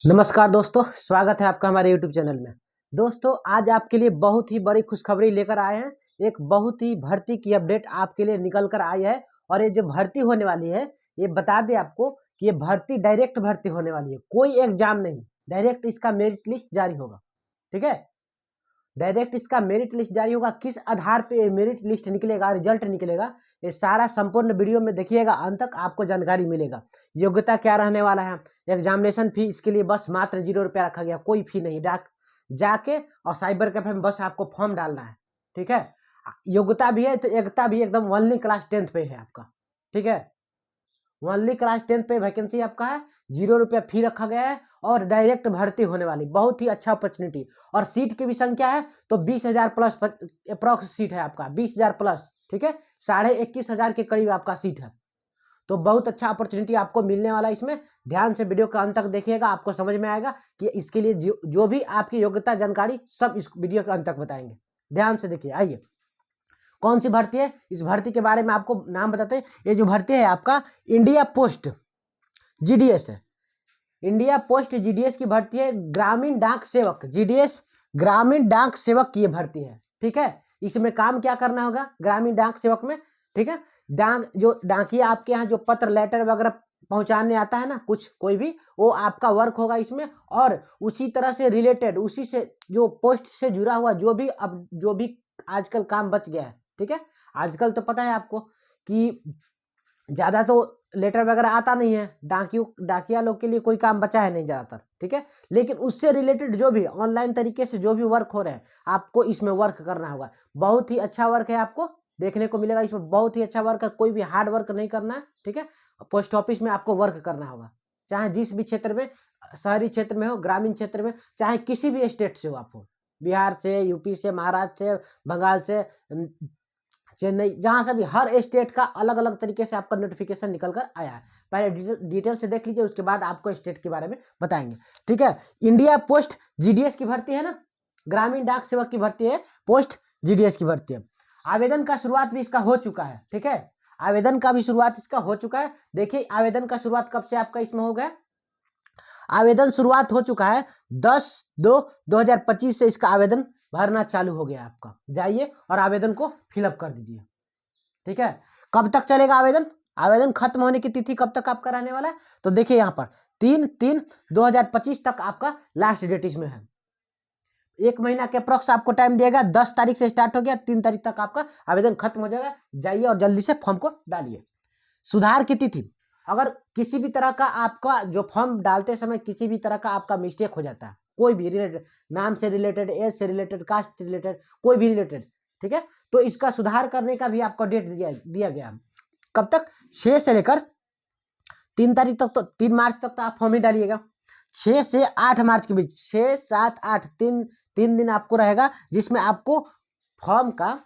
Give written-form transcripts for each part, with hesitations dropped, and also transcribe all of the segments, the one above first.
नमस्कार दोस्तों, स्वागत है आपका हमारे YouTube चैनल में। दोस्तों, आज आपके लिए बहुत ही बड़ी खुशखबरी लेकर आए हैं। एक बहुत ही भर्ती की अपडेट आपके लिए निकल कर आई है और ये जो भर्ती होने वाली है, ये बता दें आपको कि ये भर्ती डायरेक्ट भर्ती होने वाली है, कोई एग्जाम नहीं। डायरेक्ट इसका मेरिट लिस्ट जारी होगा, ठीक है। डायरेक्ट इसका मेरिट लिस्ट जारी होगा। किस आधार पे मेरिट लिस्ट निकलेगा, रिजल्ट निकलेगा, ये सारा संपूर्ण वीडियो में देखिएगा, अंत तक आपको जानकारी मिलेगा। योग्यता क्या रहने वाला है, एग्जामिनेशन फी इसके लिए बस मात्र 0 रुपया रखा गया, कोई फी नहीं। जाके और साइबर कैफे में बस आपको फॉर्म डालना है, ठीक है। योग्यता भी है तो एकता भी एकदम ओनली क्लास 10th पे है आपका, ठीक है। ओनली क्लास 10th पे वैकेंसी आपका है, 0 रुपया फी रखा गया है और डायरेक्ट भर्ती होने वाली, बहुत ही अच्छा अपॉर्चुनिटी। और सीट की भी संख्या है तो 20,000 प्लस अप्रॉक्स सीट है आपका, 20,000 प्लस, ठीक है। 21,500 के करीब आपका सीट है, तो बहुत अच्छा अपॉर्चुनिटी आपको मिलने वाला है इसमें। ध्यान से वीडियो का अंत तक देखिएगा, आपको समझ में आएगा कि इसके लिए जो भी आपकी योग्यता जानकारी सब इस वीडियो के अंत तक बताएंगे। ध्यान से देखिए। आइए, कौन सी भर्ती है, इस भर्ती के बारे में आपको नाम बताते हैं। ये जो भर्ती है आपका इंडिया पोस्ट जीडीएस है। इंडिया पोस्ट जीडीएस की भर्ती है, ग्रामीण डाक सेवक जीडीएस, ग्रामीण डाक सेवक की ये भर्ती है, ठीक है। इसमें काम क्या करना होगा ग्रामीण डाक सेवक में, ठीक है। जो डाकिया आपके यहाँ जो पत्र लेटर वगैरह पहुंचाने आता है ना, कुछ कोई भी, वो आपका वर्क होगा इसमें। और उसी तरह से रिलेटेड, उसी से जो पोस्ट से जुड़ा हुआ जो भी आजकल काम बच गया है, ठीक है। आजकल तो पता है आपको कि ज्यादा तो लेटर वगैरह आता नहीं है, डाकिया लोग के लिए कोई काम बचा है नहीं ज्यादातर, ठीक है। लेकिन उससे रिलेटेड जो भी ऑनलाइन तरीके से जो भी वर्क हो रहे हैं, आपको इसमें वर्क करना होगा। बहुत ही अच्छा वर्क है, आपको देखने को मिलेगा इसमें, बहुत ही अच्छा वर्क है। कोई भी हार्ड वर्क नहीं करना है, ठीक है। पोस्ट ऑफिस में आपको वर्क करना होगा, चाहे जिस भी क्षेत्र में, शहरी क्षेत्र में हो, ग्रामीण क्षेत्र में, चाहे किसी भी स्टेट से हो, आप हो, बिहार से, यूपी से, महाराष्ट्र से, बंगाल से, चेन्नई, जहां से भी, हर स्टेट का अलग अलग तरीके से आपका नोटिफिकेशन निकल कर आया है। पहले डिटेल से देख लीजिए, उसके बाद आपको स्टेट के बारे में बताएंगे, ठीक है। इंडिया पोस्ट जीडीएस की भर्ती है ना, ग्रामीण डाक सेवक की भर्ती है, पोस्ट जीडीएस की भर्ती है। आवेदन का शुरुआत भी इसका हो चुका है, ठीक है। आवेदन का भी शुरुआत इसका हो चुका है। देखिए आवेदन का शुरुआत कब से आपका इसमें हो गया, आवेदन शुरुआत हो चुका है 10/2/2025 से इसका आवेदन भरना चालू हो गया आपका। जाइए और आवेदन को फिलअप कर दीजिए, ठीक है। कब तक चलेगा आवेदन, आवेदन खत्म होने की तिथि कब तक आपका रहने वाला है, तो देखिए यहाँ पर 3/3/2025 तक आपका लास्ट डेट इसमें है। 1 महीना के अप्रोक्स आपको टाइम दिएगा। 10 तारीख से स्टार्ट हो गया, 3 तारीख तक आपका आवेदन खत्म हो जाएगा। जाइए और जल्दी से फॉर्म को डालिए। सुधार की तिथि, अगर किसी भी तरह का आपका जो फॉर्म डालते समय किसी भी तरह का आपका मिस्टेक हो जाता है, कोई भी रिलेटेड, नाम से रिलेटेड, एज से रिलेटेड, कास्ट से रिलेटेड, कोई भी रिलेटेड, ठीक है, तो इसका सुधार करने का भी आपको डेट दिया गया। कब तक, 6 से लेकर 3 तारीख तक, तो 3 मार्च तक तो आप फॉर्म ही डालिएगा। 6 से 8 मार्च के बीच, 6, 7, 8, तीन दिन आपको रहेगा, जिसमें आपको फॉर्म का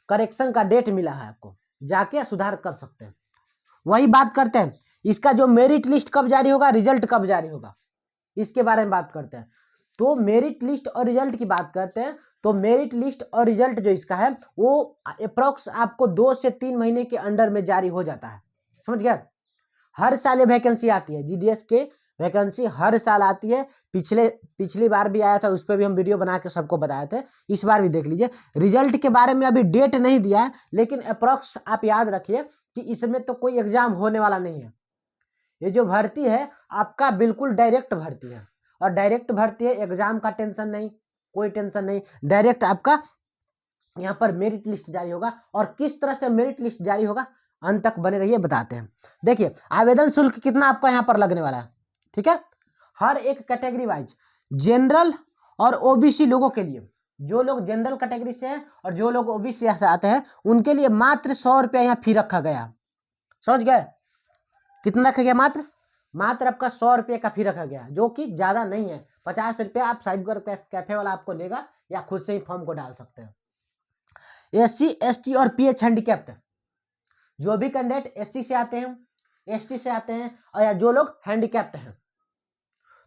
करेक्शन का डेट मिला है, आपको जाके सुधार कर सकते हैं। वही बात करते हैं, इसका जो मेरिट लिस्ट कब जारी होगा, रिजल्ट कब जारी होगा, इसके बारे में बात करते हैं। तो मेरिट लिस्ट और रिजल्ट की बात करते हैं, तो मेरिट लिस्ट और रिजल्ट जो इसका है वो अप्रोक्स आपको 2 से 3 महीने के अंडर में जारी हो जाता है, समझ गया। हर साल ये वैकेंसी आती है, जीडीएस के वैकेंसी हर साल आती है। पिछली बार भी आया था, उस पर भी हम वीडियो बना के सबको बताए थे, इस बार भी देख लीजिए। रिजल्ट के बारे में अभी डेट नहीं दिया है, लेकिन अप्रोक्स आप याद रखिए कि इसमें तो कोई एग्जाम होने वाला नहीं है। ये जो भर्ती है आपका बिल्कुल डायरेक्ट भर्ती है, और डायरेक्ट भर्ती है, एग्जाम का टेंशन नहीं, कोई टेंशन नहीं। डायरेक्ट आपका यहाँ पर मेरिट लिस्ट जारी होगा, और किस तरह से मेरिट लिस्ट जारी होगा, अंत तक बने रहिए, बताते हैं। देखिए आवेदन शुल्क कितना आपका यहाँ पर लगने वाला है, ठीक है। हर एक कैटेगरी वाइज, जनरल और ओबीसी लोगों के लिए, जो लोग जनरल कैटेगरी से हैं और जो लोग ओबीसी से आते हैं, उनके लिए मात्र 100 रुपया यहाँ फी रखा गया, समझ गए। कितना रखा गया, मात्र आपका 100 रुपये का फी रखा गया, जो कि ज्यादा नहीं है। 50 रुपया आप साइबर कैफे वाला आपको लेगा, या खुद से ही फॉर्म को डाल सकते हैं। SC ST और PH हैंडीकैप्ड, जो भी कैंडिडेट SC से आते हैं, ST से आते हैं, और या जो लोग हैंडीकैप्ड हैं,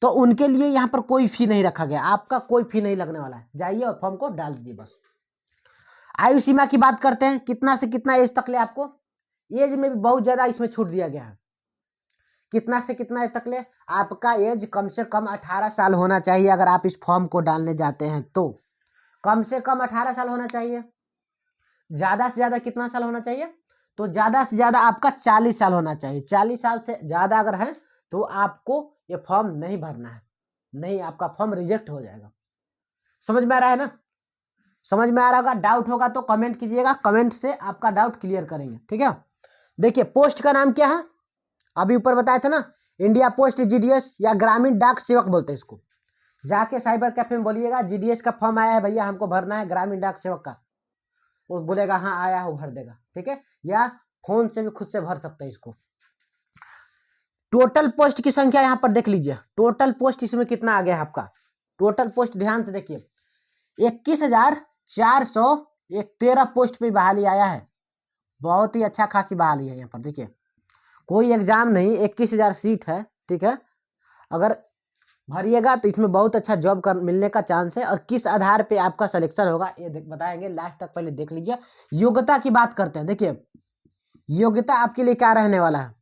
तो उनके लिए यहाँ पर कोई फी नहीं रखा गया, आपका कोई फी नहीं लगने वाला है। जाइए और फॉर्म को डाल दीजिए बस। आयु सीमा की बात करते हैं, कितना से कितना एज तक ले आपको, एज में भी बहुत ज्यादा इसमें छूट दिया गया है। कितना से कितना एज तक ले, आपका एज कम से कम 18 साल होना चाहिए। अगर आप इस फॉर्म को डालने जाते हैं तो कम से कम 18 साल होना चाहिए। ज़्यादा से ज़्यादा कितना साल होना चाहिए, तो ज़्यादा से ज़्यादा आपका 40 साल होना चाहिए। 40 साल से ज़्यादा अगर है तो आपको ये फॉर्म नहीं भरना है, नहीं, आपका फॉर्म रिजेक्ट हो जाएगा। समझ में आ रहा है ना? समझ में आ रहा होगा? डाउट होगा तो कमेंट कीजिएगा, कमेंट से आपका डाउट क्लियर करेंगे, ठीक है। देखिए पोस्ट का नाम क्या है, अभी ऊपर बताया था ना, इंडिया पोस्ट जीडीएस या ग्रामीण डाक सेवक बोलते हैं इसको। जाके साइबर कैफे में बोलिएगा जीडीएस का फॉर्म आया है भैया, हमको भरना है ग्रामीण डाक सेवक का, वो बोलेगा हाँ आया है, वो भर देगा, ठीक है। या फोन से भी खुद से भर सकते हैं इसको। टोटल पोस्ट की संख्या यहाँ पर देख लीजिए, टोटल पोस्ट इसमें कितना आ गया है आपका। टोटल पोस्ट ध्यान से देखिए, 21,413 पोस्ट पे बहाली आया है। बहुत ही अच्छा खासी बहाली है यहाँ पर। देखिए कोई एग्जाम नहीं, 21,000 सीट है, ठीक है। अगर भरिएगा तो इसमें बहुत अच्छा जॉब कर मिलने का चांस है। और किस आधार पे आपका सिलेक्शन होगा ये बताएंगे, लास्ट तक पहले देख लीजिए। योग्यता की बात करते हैं। देखिए योग्यता आपके लिए क्या रहने वाला है,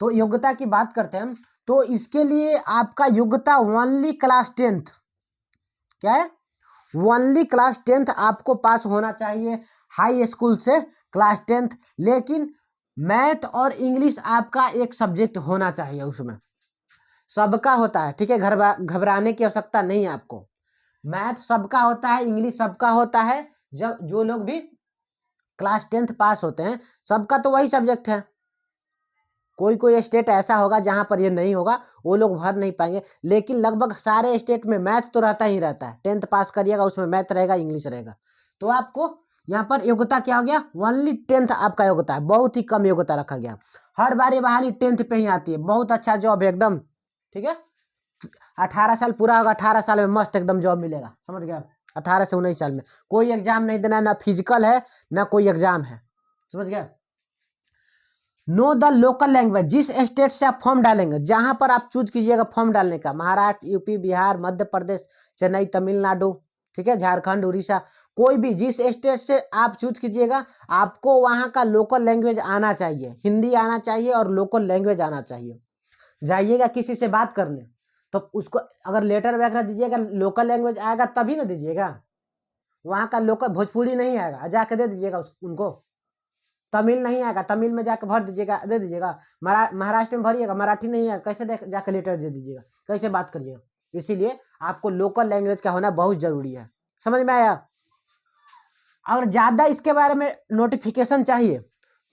तो योग्यता की बात करते हैं तो इसके लिए आपका योग्यता ओनली क्लास 10th, क्या है, ओनली क्लास 10th आपको पास होना चाहिए हाई स्कूल से, क्लास 10th। लेकिन मैथ और इंग्लिश आपका एक सब्जेक्ट होना चाहिए उसमें, सबका होता है, ठीक है। घबराने की आवश्यकता नहीं है आपको। मैथ सबका होता है, इंग्लिश सबका होता है। जब जो लोग भी क्लास 10th पास होते हैं सबका तो वही सब्जेक्ट है। कोई कोई स्टेट ऐसा होगा जहां पर ये नहीं होगा, वो लोग भर नहीं पाएंगे, लेकिन लगभग सारे स्टेट में मैथ तो रहता ही रहता है। 10th पास करिएगा उसमें मैथ रहेगा, इंग्लिश रहेगा। तो आपको यहाँ पर योग्यता क्या हो गया, ओनली 10th आपका योग्यता है, बहुत ही कम योग्यता रखा गया। हर बार ये बहाली 10th पे ही आती है। बहुत अच्छा जॉब है एकदम, ठीक है। 18 साल पूरा होगा, 18 साल में मस्त एकदम जॉब मिलेगा, समझ गया। 18 से 19 साल में कोई एग्जाम नहीं देना, ना फिजिकल है ना कोई एग्जाम है, समझ गया। नो द लोकल लैंग्वेज, जिस स्टेट से आप फॉर्म डालेंगे, जहां पर आप चूज कीजिएगा फॉर्म डालने का, महाराष्ट्र, यूपी, बिहार, मध्य प्रदेश, चेन्नई, तमिलनाडु, ठीक है, झारखंड, उड़ीसा, कोई भी जिस स्टेट से आप चूज कीजिएगा, आपको वहां का लोकल लैंग्वेज आना चाहिए, हिंदी आना चाहिए और लोकल लैंग्वेज आना चाहिए। जाइएगा किसी से बात करने तो उसको अगर लेटर वगैरह दीजिएगा, लोकल लैंग्वेज आएगा तभी ना दीजिएगा। वहाँ का लोकल भोजपुरी नहीं आएगा, जाके दे दीजिएगा उनको। तमिल नहीं आएगा, तमिल में जाकर भर दीजिएगा, दे दीजिएगा। महाराष्ट्र में भरिएगा, मराठी नहीं आएगा, कैसे जाकर लेटर दे दीजिएगा, कैसे बात करिएगा। इसीलिए आपको लोकल लैंग्वेज का होना बहुत जरूरी है, समझ में आया। अगर ज़्यादा इसके बारे में नोटिफिकेशन चाहिए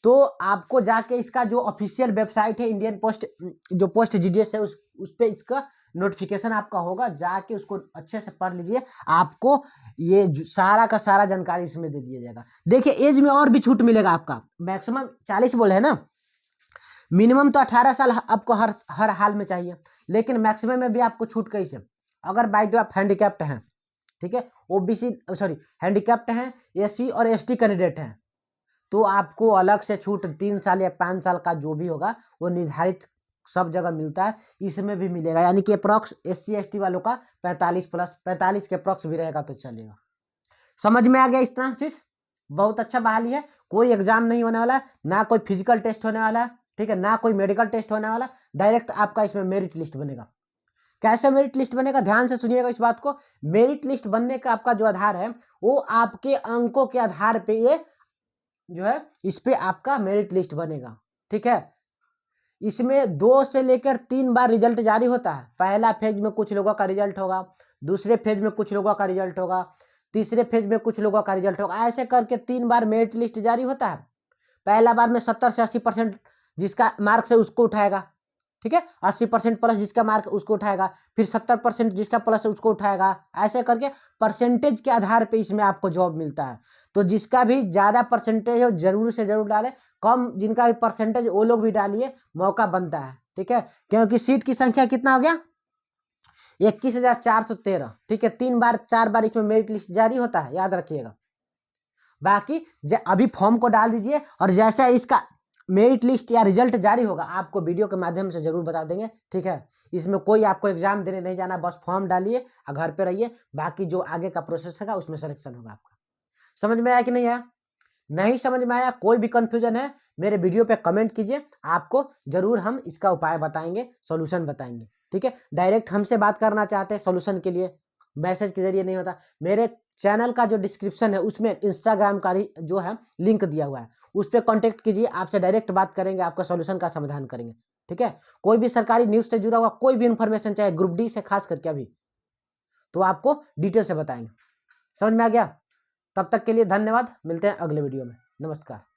तो आपको जाके इसका जो ऑफिशियल वेबसाइट है इंडियन पोस्ट, जो पोस्ट जीडीएस है, उस पर इसका नोटिफिकेशन आपका होगा, जाके उसको अच्छे से पढ़ लीजिए। आपको ये सारा का सारा जानकारी इसमें दे दिया जाएगा। देखिए एज में और भी छूट मिलेगा आपका, मैक्सिमम 40 बोले है ना, मिनिमम तो 18 साल आपको हर हाल में चाहिए, लेकिन मैक्सिमम में भी आपको छूट कैसे, अगर बाय द आप हैंडीकैप्ड हैं, ठीक है, ओबीसी सॉरी हैंडीकैप्ड हैं, एससी और एसटी कैंडिडेट हैं, तो आपको अलग से छूट 3 साल या 5 साल का जो भी होगा वो निर्धारित सब जगह मिलता है, इसमें भी मिलेगा। यानी कि अप्रॉक्स SC ST वालों का 45 के अप्रॉक्स भी रहेगा तो चलेगा। समझ में आ गया इतना चीज? बहुत अच्छा बहाली है, कोई एग्जाम नहीं होने वाला, ना कोई फिजिकल टेस्ट होने वाला, ठीक है, ना कोई मेडिकल टेस्ट होने वाला, डायरेक्ट आपका इसमें मेरिट लिस्ट बनेगा। कैसे मेरिट लिस्ट बनेगा, ध्यान से सुनिएगा इस बात को। मेरिट लिस्ट बनने का आपका जो आधार है वो आपके अंकों के आधार पे ये जो है इस पे आपका मेरिट लिस्ट बनेगा, ठीक है। इसमें 2 से लेकर 3 बार रिजल्ट जारी होता है। पहला फेज में कुछ लोगों का रिजल्ट होगा, दूसरे फेज में कुछ लोगों का रिजल्ट होगा, तीसरे फेज में कुछ लोगों का रिजल्ट होगा, ऐसे करके 3 बार मेरिट लिस्ट जारी होता है। पहला बार में 70 से 80% जिसका मार्क्स है उसको उठाएगा, ठीक है, 80% प्लस जिसका मार्क उसको उठाएगा, फिर 70% जिसका प्लस है उसको उठाएगा, ऐसे करके परसेंटेज के आधार पे इसमें आपको जॉब मिलता है। तो जिसका भी ज़्यादा परसेंटेज हो जरूर से जरूर डालें, कम जिनका भी परसेंटेज वो लोग भी डालिए, मौका बनता है, ठीक है। क्योंकि सीट की संख्या कितना हो गया, 21,413, ठीक है। 3 बार 4 बार इसमें मेरिट लिस्ट जारी होता है, याद रखिएगा। बाकी अभी फॉर्म को डाल दीजिए और जैसा इसका मेरिट लिस्ट या रिजल्ट जारी होगा आपको वीडियो के माध्यम से जरूर बता देंगे, ठीक है। इसमें कोई आपको एग्जाम देने नहीं जाना, बस फॉर्म डालिए और घर पे रहिए, बाकी जो आगे का प्रोसेस होगा उसमें सिलेक्शन होगा आपका। समझ में आया कि नहीं आया? नहीं समझ में आया, कोई भी कंफ्यूजन है, मेरे वीडियो पे कमेंट कीजिए, आपको जरूर हम इसका उपाय बताएंगे, सॉल्यूशन बताएंगे। ठीक है, डायरेक्ट हमसे बात करना चाहते हैं सॉल्यूशन के लिए, मैसेज के जरिए नहीं होता। मेरे चैनल का जो डिस्क्रिप्शन है उसमें इंस्टाग्राम का जो है लिंक दिया हुआ है, उस पर कॉन्टेक्ट कीजिए, आपसे डायरेक्ट बात करेंगे, आपका सॉल्यूशन का समाधान करेंगे। ठीक है, कोई भी सरकारी न्यूज से जुड़ा हुआ कोई भी इंफॉर्मेशन, चाहे ग्रुप डी से खास करके अभी, तो आपको डिटेल से बताएंगे। समझ में आ गया? तब तक के लिए धन्यवाद, मिलते हैं अगले वीडियो में। नमस्कार।